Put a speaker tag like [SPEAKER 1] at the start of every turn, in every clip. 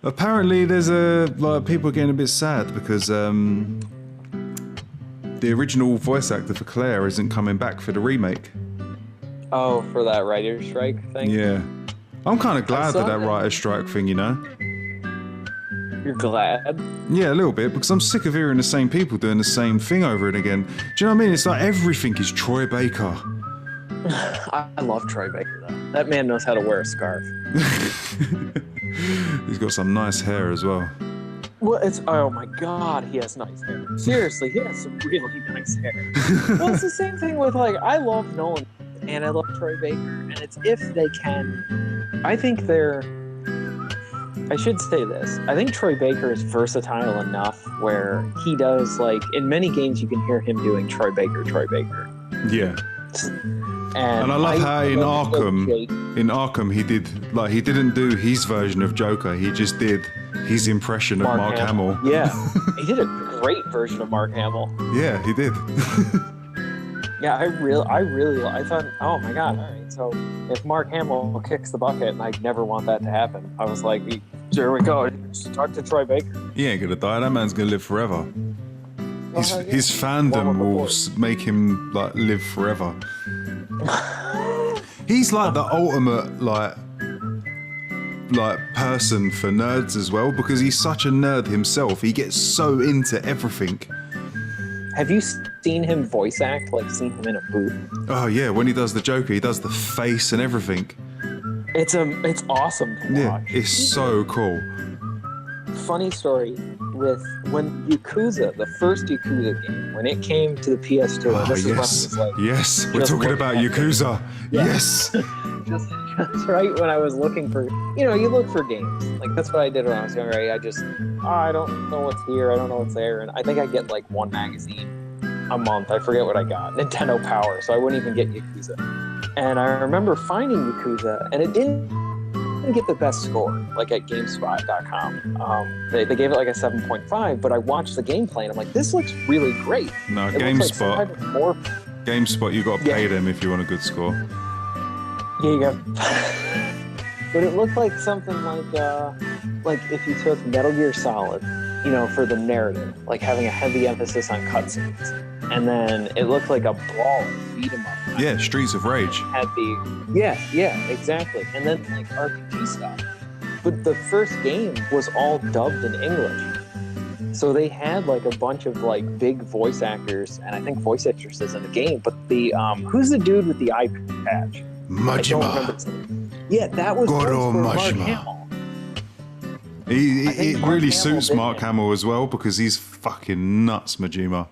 [SPEAKER 1] Apparently, there's people are getting a bit sad because the original voice actor for Claire isn't coming back for the remake.
[SPEAKER 2] Oh, for that writer's strike thing?
[SPEAKER 1] Yeah. I'm kind of glad that writer's strike thing, you know?
[SPEAKER 2] You're glad?
[SPEAKER 1] Yeah, a little bit, because I'm sick of hearing the same people doing the same thing over and again. Do you know what I mean? It's like everything is Troy Baker.
[SPEAKER 2] I love Troy Baker, though. That man knows how to wear a scarf.
[SPEAKER 1] He's got some nice hair as well.
[SPEAKER 2] Well, oh my God, he has nice hair. Seriously, he has some really nice hair. Well, it's the same thing with, like, I love Nolan and I love Troy Baker, and it's if they can. I think I should say this. I think Troy Baker is versatile enough where he does, like, in many games you can hear him doing Troy Baker.
[SPEAKER 1] Yeah. And I love how in Arkham he didn't do his version of Joker. He just did his impression of Mark Hamill.
[SPEAKER 2] Yeah, he did a great version of Mark Hamill.
[SPEAKER 1] Yeah, he did.
[SPEAKER 2] Yeah, I thought, oh my God, all right. So if Mark Hamill kicks the bucket, and I never want that to happen, I was like, here we go. Just talk to Troy Baker.
[SPEAKER 1] He ain't gonna die. That man's gonna live forever. His fandom will make him like live forever. He's like the ultimate like person for nerds as well, because he's such a nerd himself. He gets so into everything.
[SPEAKER 2] Have you seen him voice act? Like, seen him in a booth?
[SPEAKER 1] Oh yeah, when he does the Joker, he does the face and everything.
[SPEAKER 2] It's awesome to watch.
[SPEAKER 1] Yeah, it's so cool.
[SPEAKER 2] Funny story with when Yakuza, the first Yakuza game, when it came to the PS2.
[SPEAKER 1] Oh,
[SPEAKER 2] this
[SPEAKER 1] yes,
[SPEAKER 2] is when I was like,
[SPEAKER 1] yes, we're talking about Yakuza.
[SPEAKER 2] Yeah.
[SPEAKER 1] Yes.
[SPEAKER 2] just right when I was looking for, you look for games. Like, that's what I did when I was younger. I don't know what's here. I don't know what's there. And I think I get like one magazine a month. I forget what I got. Nintendo Power. So I wouldn't even get Yakuza. And I remember finding Yakuza, and it didn't get the best score, like at GameSpot.com. They gave it like a 7.5, but I watched the gameplay and I'm like, this looks really great.
[SPEAKER 1] No,
[SPEAKER 2] it
[SPEAKER 1] GameSpot.
[SPEAKER 2] Like
[SPEAKER 1] GameSpot, you got to pay them if you want a good score.
[SPEAKER 2] Yeah, you got. But it looked like something like if you took Metal Gear Solid, for the narrative, like having a heavy emphasis on cutscenes, and then it looked like a brawl, beat 'em up.
[SPEAKER 1] Yeah, Streets of Rage.
[SPEAKER 2] Yeah, exactly. And then like RPG stuff. But the first game was all dubbed in English. So they had like a bunch of like big voice actors and I think voice actresses in the game. But the who's the dude with the eye patch?
[SPEAKER 1] Majima.
[SPEAKER 2] I don't remember his name. Yeah, that was
[SPEAKER 1] Goro
[SPEAKER 2] Mark
[SPEAKER 1] Majima.
[SPEAKER 2] Hamill.
[SPEAKER 1] It really suits Mark Hamill as well because he's fucking nuts, Majima.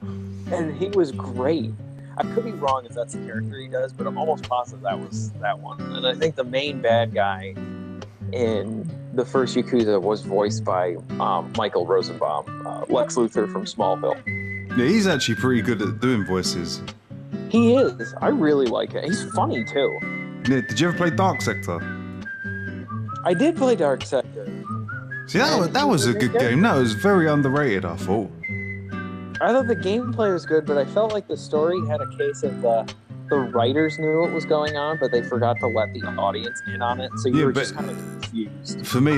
[SPEAKER 2] And he was great. I could be wrong if that's the character he does, but I'm almost positive that was that one. And I think the main bad guy in the first Yakuza was voiced by Michael Rosenbaum, Lex Luthor from Smallville.
[SPEAKER 1] Yeah, he's actually pretty good at doing voices.
[SPEAKER 2] He is. I really like it. He's funny too.
[SPEAKER 1] Yeah, did you ever play Dark Sector?
[SPEAKER 2] I did play Dark Sector.
[SPEAKER 1] See, that was a good game. That was very underrated, I thought.
[SPEAKER 2] I thought the gameplay was good, but I felt like the story had a case of the writers knew what was going on, but they forgot to let the audience in on it, so you were just kind of confused.
[SPEAKER 1] For me,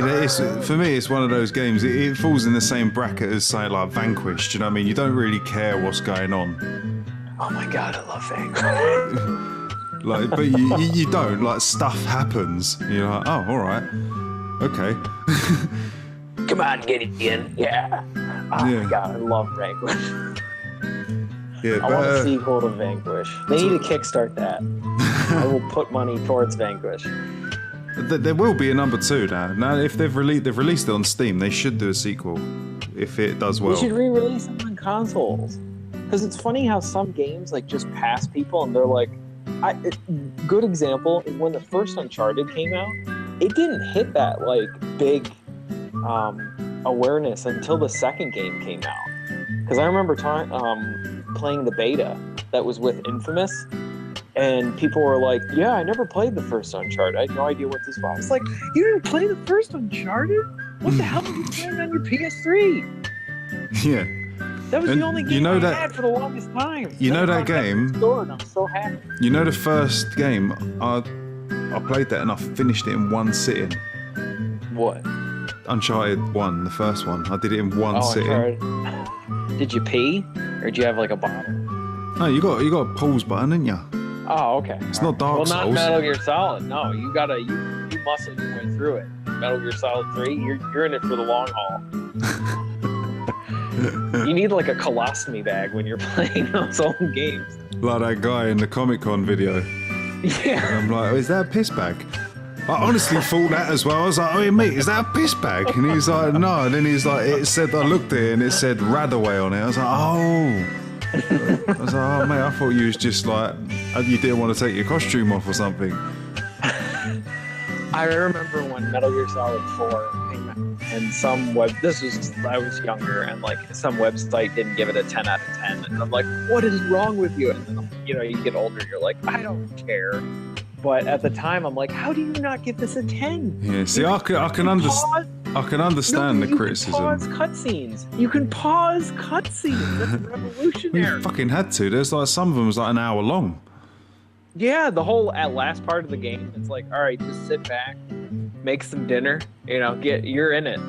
[SPEAKER 1] it's one of those games. It falls in the same bracket as, say, like Vanquish. Do you know what I mean? You don't really care what's going on.
[SPEAKER 2] Oh my God, I love Vanquish.
[SPEAKER 1] Like, but you don't. Like, stuff happens. You're like, oh, all right, okay.
[SPEAKER 2] Come on, get it in. Yeah. Oh my God, I love Vanquish.
[SPEAKER 1] Yeah,
[SPEAKER 2] I want a sequel to Vanquish. They need to kickstart that. I will put money towards Vanquish.
[SPEAKER 1] There will be a number 2 now. Now, if they've released it on Steam, they should do a sequel if it does well.
[SPEAKER 2] We should re-release them on consoles. Because it's funny how some games like just pass people and they're like, good example is when the first Uncharted came out, it didn't hit that like big awareness until the second game came out. Because I remember playing the beta that was with Infamous, and people were like, yeah, I never played the first Uncharted. I had no idea what this was. It's like, you didn't play the first Uncharted? What the hell are you playing on your PS3?
[SPEAKER 1] Yeah.
[SPEAKER 2] That was the only game I had for the longest time.
[SPEAKER 1] You know that game?
[SPEAKER 2] And I'm so happy.
[SPEAKER 1] You know the first game? I played that and I finished it in one sitting.
[SPEAKER 2] What?
[SPEAKER 1] Uncharted 1, the first one. I did it in one sitting.
[SPEAKER 2] Uncharted. Did you pee, or did you have like a bottle?
[SPEAKER 1] No, you got a pause button, didn't you?
[SPEAKER 2] Oh, okay.
[SPEAKER 1] It's not Dark Souls.
[SPEAKER 2] Well, not Metal Gear Solid. No, you muscle your way through it. Metal Gear Solid 3, you're in it for the long haul. You need like a colostomy bag when you're playing those old games.
[SPEAKER 1] Like that guy in the Comic-Con video.
[SPEAKER 2] Yeah.
[SPEAKER 1] And I'm like, is that a piss bag? I honestly thought that as well. I was like, oh, mate, is that a piss bag? And he's like, no. And then he's like, it said, I looked at it and it said Radaway on it. I was like, oh. I was like, oh, mate, I thought you was just like, you didn't want to take your costume off or something.
[SPEAKER 2] I remember when Metal Gear Solid 4 came out, and I was younger, and like some website didn't give it a 10 out of 10. And I'm like, what is wrong with you? And then, you get older, you're like, I don't care. But at the time, I'm like, how do you not give this a 10?
[SPEAKER 1] Yeah, see, I can understand the criticism.
[SPEAKER 2] You can pause cutscenes. You can pause cutscenes. That's revolutionary.
[SPEAKER 1] We fucking had to. There's like, some of them was like an hour long.
[SPEAKER 2] Yeah, the whole last part of the game, it's like, all right, just sit back, make some dinner, you're in it.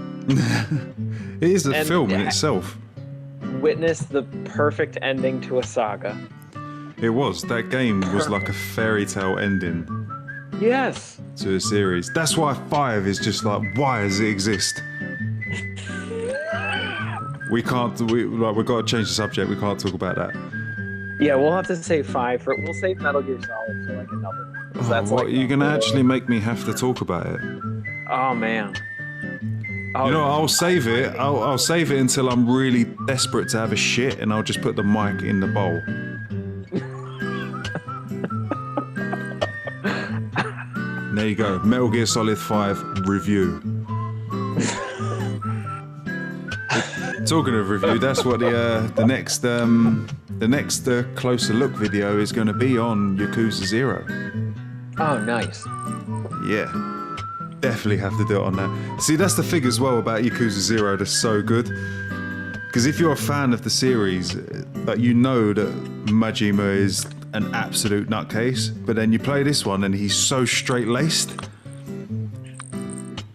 [SPEAKER 1] It is a film in itself.
[SPEAKER 2] Witness the perfect ending to a saga.
[SPEAKER 1] It was. That game was like a fairy tale ending.
[SPEAKER 2] Yes.
[SPEAKER 1] To a series. That's why 5 is just like, why does it exist? We've got to change the subject. We can't talk about that.
[SPEAKER 2] Yeah, we'll have to save 5 we'll save Metal Gear Solid for like another one.
[SPEAKER 1] That's what, you're gonna actually make me have to talk about it.
[SPEAKER 2] Oh man. Oh,
[SPEAKER 1] I'll save it. I'll save it until I'm really desperate to have a shit, and I'll just put the mic in the bowl. There you go. Metal Gear Solid 5 review. Talking of review, that's what the next closer look video is going to be on Yakuza 0.
[SPEAKER 2] Oh, nice.
[SPEAKER 1] Yeah, definitely have to do it on that. See, that's the thing as well about Yakuza 0 that's so good. Because if you're a fan of the series, like, you know that Majima is an absolute nutcase, but then you play this one and he's so straight-laced.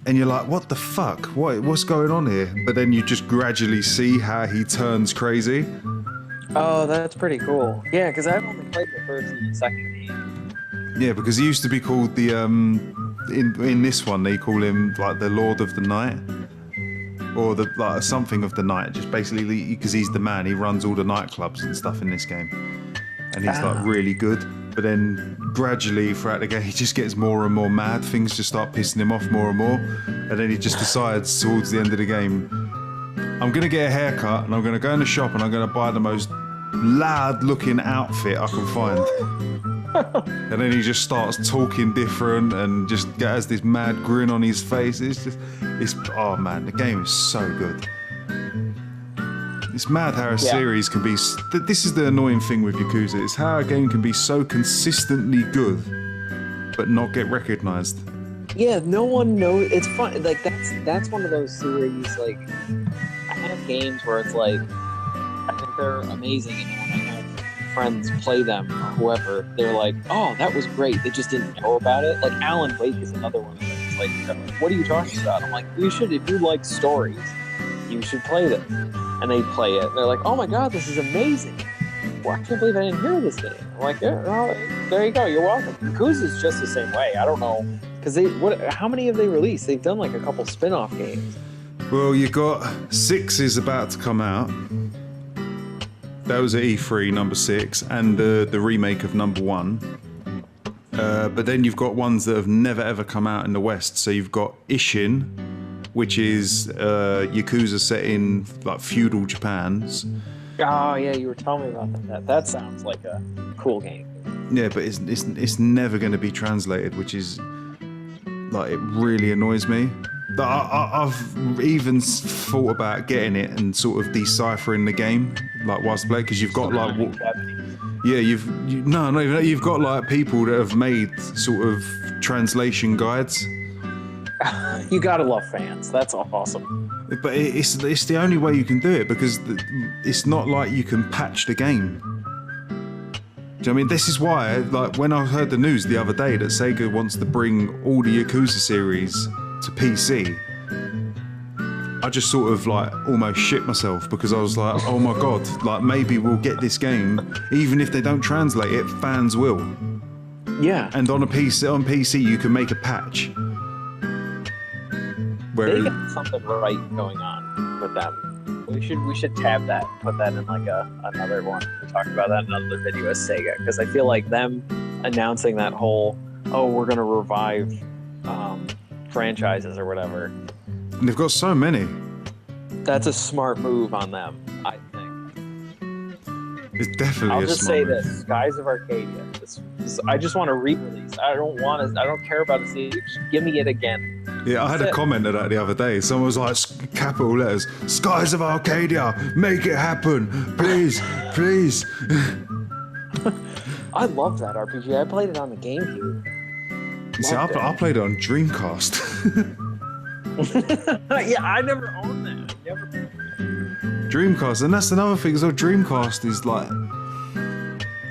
[SPEAKER 1] And you're like, what the fuck? What's going on here? But then you just gradually see how he turns crazy.
[SPEAKER 2] Oh, that's pretty cool. Yeah, because I've only played the first and the second game.
[SPEAKER 1] Yeah, because he used to be called the, in this one, they call him, like, the Lord of the Night. Or the like something of the night, just basically because he's the man. He runs all the nightclubs and stuff in this game. And he's like really good. But then gradually throughout the game, he just gets more and more mad. Things just start pissing him off more and more. And then he just decides towards the end of the game, I'm going to get a haircut and I'm going to go in the shop and I'm going to buy the most loud looking outfit I can find. And then he just starts talking different and just has this mad grin on his face. Oh man, the game is so good. It's mad how a series can be. This is the annoying thing with Yakuza. It's how a game can be so consistently good, but not get recognized.
[SPEAKER 2] Yeah, no one knows. It's fun. Like that's one of those series. Like I have games where it's like I think they're amazing, and when I have friends play them or whoever, they're like, "Oh, that was great." They just didn't know about it. Like Alan Wake is another one of those. Like, what are you talking about? I'm like, you should. If you like stories, you should play this. And they play it. And they're like, oh my god, this is amazing. Well, I can't believe I didn't hear this game. I'm like, yeah, well, there you go. You're welcome. Yakuza's just the same way. I don't know. Because how many have they released? They've done like a couple spin-off games.
[SPEAKER 1] Well, you got 6 is about to come out. That was at E3, number 6. And the remake of number 1. But then you've got ones that have never ever come out in the West. So you've got Ishin, which is Yakuza set in like feudal Japan's.
[SPEAKER 2] Oh yeah, you were telling me about that. That sounds like a cool game.
[SPEAKER 1] Yeah, but it's never going to be translated, which is like, it really annoys me. I've even thought about getting it and sort of deciphering the game like whilst playing, because you've got like you've got like people that have made sort of translation guides.
[SPEAKER 2] You gotta love fans. That's awesome.
[SPEAKER 1] But it's the only way you can do it, because it's not like you can patch the game. Do you know what I mean? This is why, like, when I heard the news the other day that Sega wants to bring all the Yakuza series to PC, I just sort of like almost shit myself because I was like, oh my god, like maybe we'll get this game, even if they don't translate it, fans will.
[SPEAKER 2] Yeah.
[SPEAKER 1] And on PC you can make a patch.
[SPEAKER 2] They got something right going on with them. We should tab that, put that in like another one. We talked about that in another video as Sega, because I feel like them announcing that whole, oh, we're gonna revive franchises or whatever.
[SPEAKER 1] And they've got so many.
[SPEAKER 2] That's a smart move on them, I think.
[SPEAKER 1] It's definitely
[SPEAKER 2] I'll
[SPEAKER 1] a
[SPEAKER 2] just
[SPEAKER 1] smart
[SPEAKER 2] say
[SPEAKER 1] move.
[SPEAKER 2] this: Skies of Arcadia. I just want a re-release. I don't care about it. Give me it again.
[SPEAKER 1] Yeah, I had a comment of that the other day. Someone was like, capital letters, Skies of Arcadia, make it happen, please, please.
[SPEAKER 2] I love that RPG. I played it on the GameCube.
[SPEAKER 1] You see, I played it on Dreamcast.
[SPEAKER 2] Yeah, I never owned that.
[SPEAKER 1] Dreamcast, and that's another thing. So Dreamcast is like,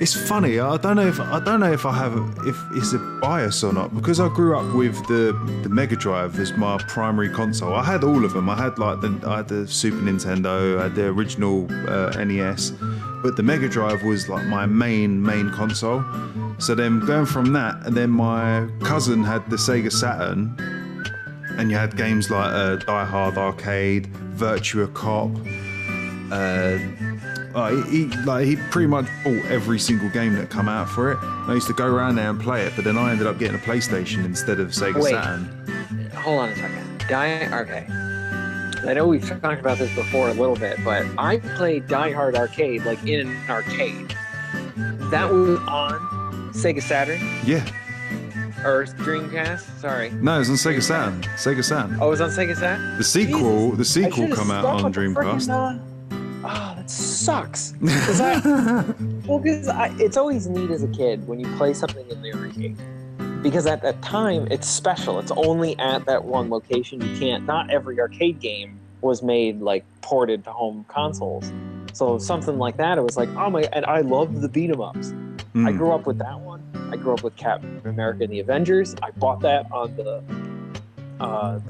[SPEAKER 1] it's funny. I don't know if it's a bias or not, because I grew up with the Mega Drive as my primary console. I had all of them. I had the Super Nintendo, I had the original NES, but the Mega Drive was like my main console. So then going from that, and then my cousin had the Sega Saturn, and you had games like Die Hard Arcade, Virtua Cop. He pretty much bought every single game that come out for it. I used to go around there and play it, but then I ended up getting a PlayStation instead of Sega Saturn.
[SPEAKER 2] Hold on a second. Okay. I know we've talked about this before a little bit, but I played Die Hard Arcade like in an arcade. That was on Sega Saturn?
[SPEAKER 1] Yeah.
[SPEAKER 2] Or Dreamcast? Sorry.
[SPEAKER 1] No, it was on Sega Saturn. Sega Saturn.
[SPEAKER 2] Oh, it was on Sega Saturn?
[SPEAKER 1] The sequel come out on Dreamcast.
[SPEAKER 2] Oh, that sucks. Because it's always neat as a kid when you play something in the arcade. Because at that time, it's special. It's only at that one location. You can't. Not every arcade game was made like ported to home consoles. So something like that, it was like, oh my! And I love the beat 'em ups. I grew up with that one. I grew up with Captain America and the Avengers. I bought that on the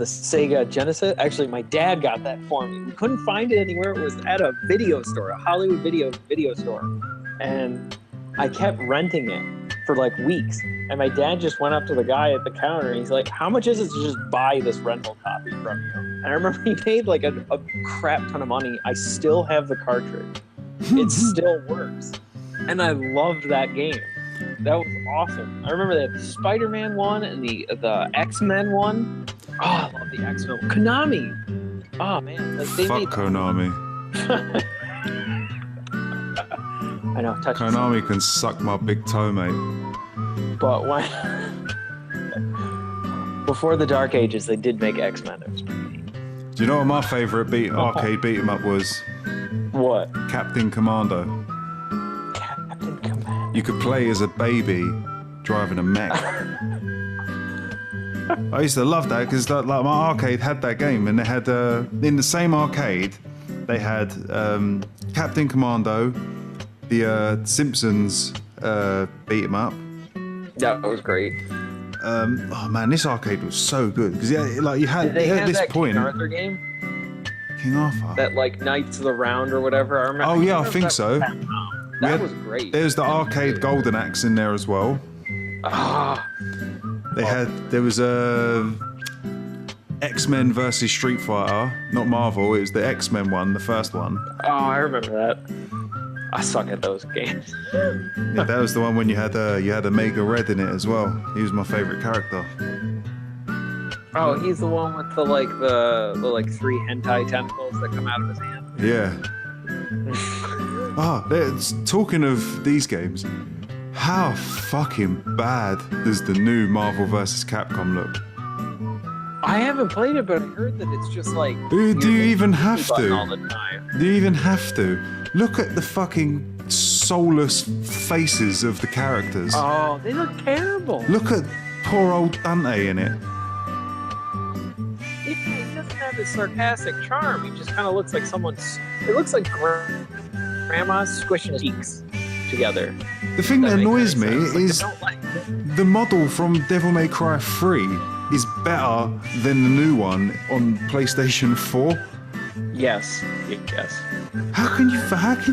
[SPEAKER 2] Sega Genesis. Actually, my dad got that for me. We couldn't find it anywhere. It was at a video store, a Hollywood video store. And I kept renting it for like weeks. And my dad just went up to the guy at the counter and he's like, how much is it to just buy this rental copy from you? And I remember he paid like a crap ton of money. I still have the cartridge. It still works. And I loved that game. That was awesome. I remember they had the Spider-Man one and the X-Men one. Oh, I love the X-Men. Konami. Oh man, like they
[SPEAKER 1] Fuck
[SPEAKER 2] made
[SPEAKER 1] Konami.
[SPEAKER 2] I know.
[SPEAKER 1] Konami can suck my big toe, mate.
[SPEAKER 2] But when before the Dark Ages, they did make X-Men. It was pretty neat.
[SPEAKER 1] Do you know what my favourite arcade beat 'em up was?
[SPEAKER 2] What?
[SPEAKER 1] Captain Commando.
[SPEAKER 2] Captain Commando.
[SPEAKER 1] You could play as a baby driving a mech. I used to love that because like my arcade had that game, and they had in the same arcade they had Captain Commando, the Simpsons beat 'em up.
[SPEAKER 2] That was great.
[SPEAKER 1] Oh man, this arcade was so good because you had
[SPEAKER 2] Did they have
[SPEAKER 1] this
[SPEAKER 2] that
[SPEAKER 1] point.
[SPEAKER 2] King Arthur game?
[SPEAKER 1] King Arthur.
[SPEAKER 2] That like Knights of the Round or whatever. I remember.
[SPEAKER 1] Oh yeah, I think so.
[SPEAKER 2] That was great.
[SPEAKER 1] There's the arcade Golden Axe in there as well.
[SPEAKER 2] Ah.
[SPEAKER 1] There was a X-Men versus Street Fighter, not Marvel. It was the X-Men one, the first one.
[SPEAKER 2] Oh, I remember that. I suck at those games.
[SPEAKER 1] Yeah, that was the one when you had Omega Red in it as well. He was my favorite character.
[SPEAKER 2] Oh, he's the one with the three hentai tentacles that come out of his hand.
[SPEAKER 1] Yeah. Talking of these games, how fucking bad does the new Marvel vs. Capcom look?
[SPEAKER 2] I haven't played it, but I heard that it's just like.
[SPEAKER 1] Do you even have to?
[SPEAKER 2] All the time.
[SPEAKER 1] Do you even have to? Look at the fucking soulless faces of the characters.
[SPEAKER 2] Oh, they look terrible.
[SPEAKER 1] Look at poor old Dante in it.
[SPEAKER 2] He doesn't have this sarcastic charm. He just kind of looks like someone's. It looks like grandma squishing his cheeks together.
[SPEAKER 1] The thing that annoys me is
[SPEAKER 2] the
[SPEAKER 1] model from Devil May Cry 3 is better than the new one on PlayStation 4.
[SPEAKER 2] Yes. Yes.
[SPEAKER 1] How can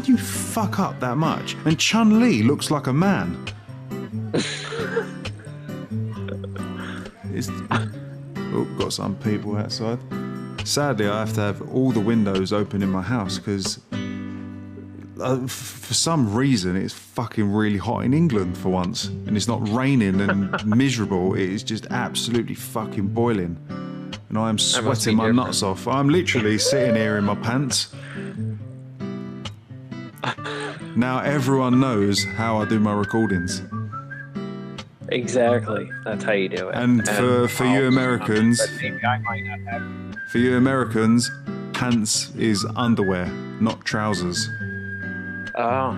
[SPEAKER 1] you fuck up that much? And Chun-Li looks like a man. Got some people outside. Sadly, I have to have all the windows open in my house because for some reason it's fucking really hot in England for once, and it's not raining and miserable. It is just absolutely fucking boiling, and I am sweating my nuts off. I'm literally sitting here in my pants. Now everyone knows how I do my recordings.
[SPEAKER 2] Exactly. That's how you do it.
[SPEAKER 1] And for you Americans,
[SPEAKER 2] maybe I might not have.
[SPEAKER 1] for you Americans, pants is underwear, not trousers.
[SPEAKER 2] Oh.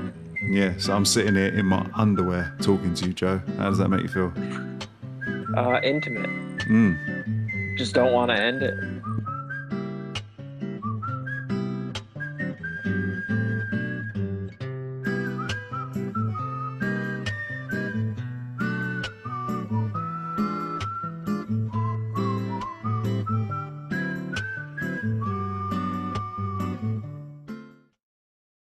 [SPEAKER 1] Yeah, so I'm sitting here in my underwear talking to you, Joe. How does that make you feel?
[SPEAKER 2] Intimate.
[SPEAKER 1] Mm.
[SPEAKER 2] Just don't want to end it.